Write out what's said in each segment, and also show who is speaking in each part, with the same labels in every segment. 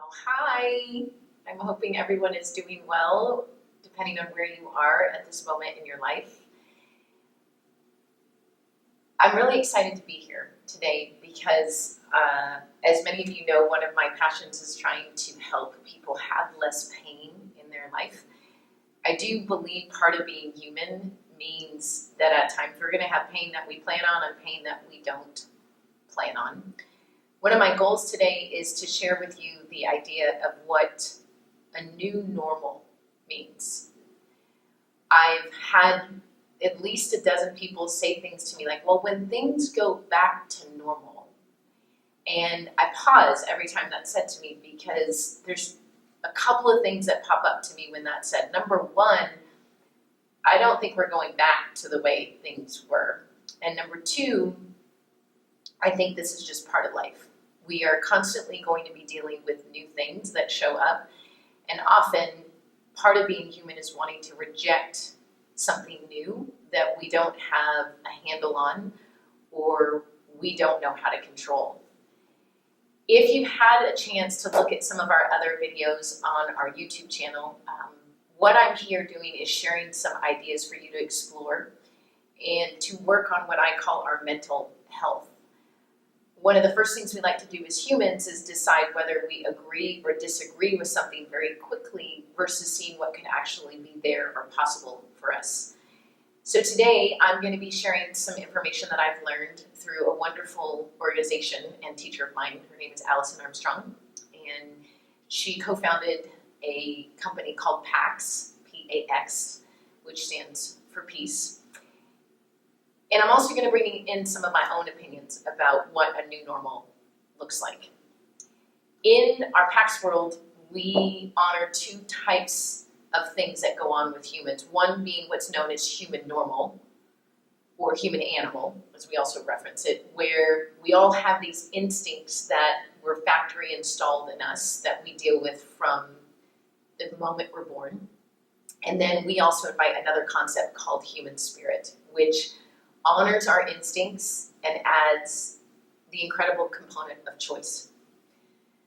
Speaker 1: Well, hi. I'm hoping everyone is doing well, depending on where you are at this moment in your life. I'm really excited to be here today because, as many of you know, one of my passions is trying to help people have less pain in their life. I do believe part of being human means that at times we're going to have pain that we plan on and pain that we don't plan on. One of my goals today is to share with you the idea of what a new normal means. I've had at least a dozen people say things to me like, well, when things go back to normal, and I pause every time that's said to me because there's a couple of things that pop up to me when that's said. Number one, I don't think we're going back to the way things were. And number two, I think this is just part of life. We are constantly going to be dealing with new things that show up, and often part of being human is wanting to reject something new that we don't have a handle on or we don't know how to control. If you had a chance to look at some of our other videos on our YouTube channel, what I'm here doing is sharing some ideas for you to explore and to work on what I call our mental health. One of the first things we like to do as humans is decide whether we agree or disagree with something very quickly versus seeing what can actually be there or possible for us. So today I'm going to be sharing some information that I've learned through a wonderful organization and teacher of mine. Her name is Allison Armstrong, and she co-founded a company called PAX, P-A-X, which stands for peace. And I'm also going to bring in some of my own opinions about what a new normal looks like. In our PAX world, we honor two types of things that go on with humans. One being what's known as human normal, or human animal, as we also reference it, where we all have these instincts that were factory installed in us that we deal with from the moment we're born. And then we also invite another concept called human spirit, which honors our instincts and adds the incredible component of choice.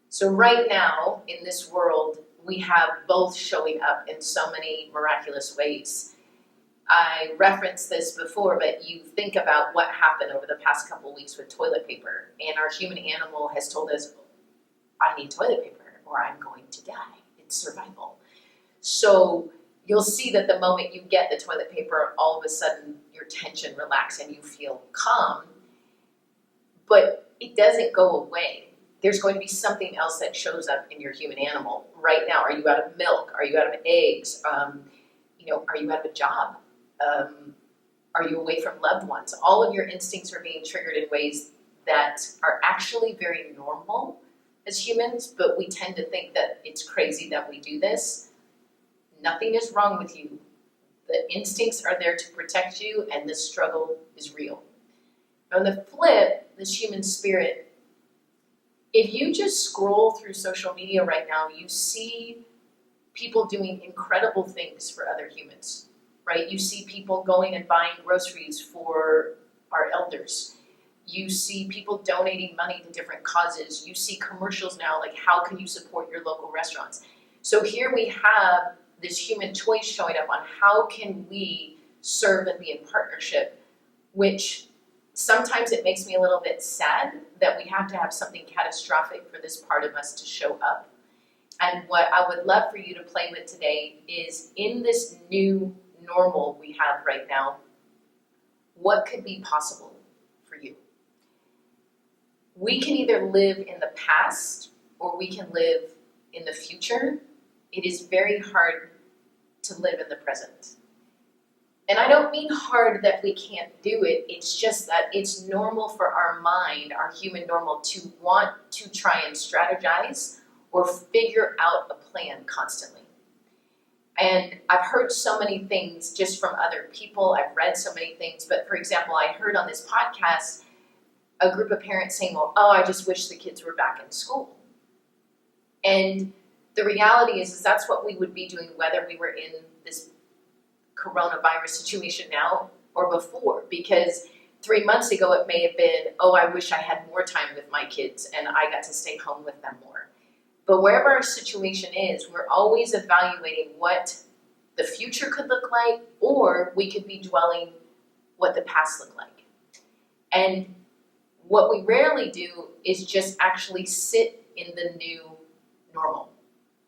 Speaker 1: So right now, in this world, we have both showing up in so many miraculous ways. I referenced this before, but you think about what happened over the past couple of weeks with toilet paper, and our human animal has told us, I need toilet paper or I'm going to die. It's survival. So you'll see that the moment you get the toilet paper, all of a sudden your tension relaxes and you feel calm, but it doesn't go away. There's going to be something else that shows up in your human animal. Right now, are you out of milk? Are you out of eggs? Are you out of a job? Are you away from loved ones? All of your instincts are being triggered in ways that are actually very normal as humans, but we tend to think that it's crazy that we do this. Nothing is wrong with you. The instincts are there to protect you, and the struggle is real. On the flip, this human spirit, if you just scroll through social media right now, you see people doing incredible things for other humans, right? You see people going and buying groceries for our elders. You see people donating money to different causes. You see commercials now like, how can you support your local restaurants? So here we have this human choice showing up on how can we serve and be in partnership, which sometimes it makes me a little bit sad that we have to have something catastrophic for this part of us to show up. And what I would love for you to play with today is, in this new normal we have right now, what could be possible for you? We can either live in the past or we can live in the future. It is very hard to live in the present. And I don't mean hard that we can't do it. It's just that it's normal for our mind, our human normal, to want to try and strategize or figure out a plan constantly. And I've heard so many things just from other people. I've read so many things. But for example, I heard on this podcast a group of parents saying, well, I just wish the kids were back in school. And the reality is that's what we would be doing whether we were in this coronavirus situation now or before, because 3 months ago it may have been, I wish I had more time with my kids and I got to stay home with them more. But wherever our situation is, we're always evaluating what the future could look like, or we could be dwelling what the past looked like. And what we rarely do is just actually sit in the new normal.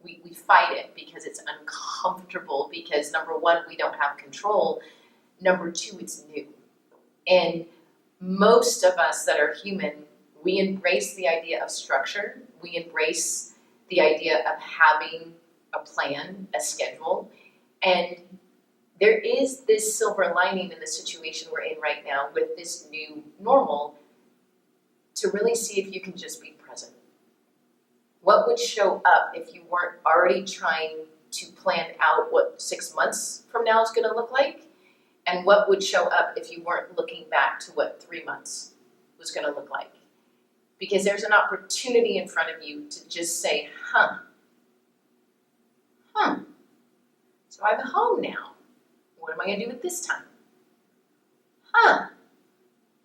Speaker 1: We fight it because it's uncomfortable, because number one, we don't have control. Number two, it's new. And most of us that are human, we embrace the idea of structure. We embrace the idea of having a plan, a schedule. And there is this silver lining in the situation we're in right now with this new normal, to really see if you can just be present. What would show up if you weren't already trying to plan out what 6 months from now is going to look like? And what would show up if you weren't looking back to what 3 months was going to look like? Because there's an opportunity in front of you to just say, so I'm home now. What am I going to do with this time?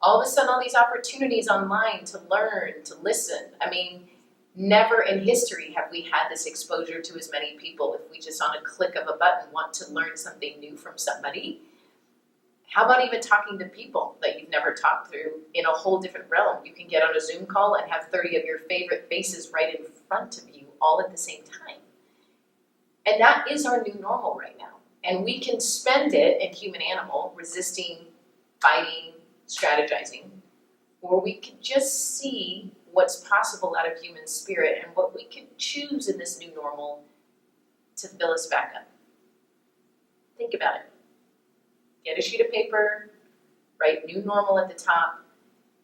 Speaker 1: All of a sudden, all these opportunities online to learn, to listen. I mean, never in history have we had this exposure to as many people. If we just on a click of a button want to learn something new from somebody, how about even talking to people that you've never talked through in a whole different realm? You can get on a Zoom call and have 30 of your favorite faces right in front of you all at the same time. And that is our new normal right now. And we can spend it in human animal, resisting, fighting, strategizing, or we could just see what's possible out of human spirit and what we could choose in this new normal to fill us back up. Think about it. Get a sheet of paper, write new normal at the top,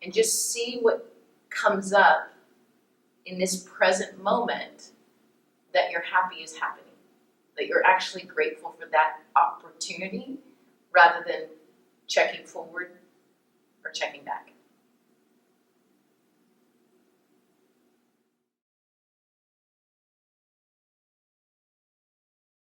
Speaker 1: and just see what comes up in this present moment that you're happy is happening, that you're actually grateful for that opportunity rather than checking forward or checking back.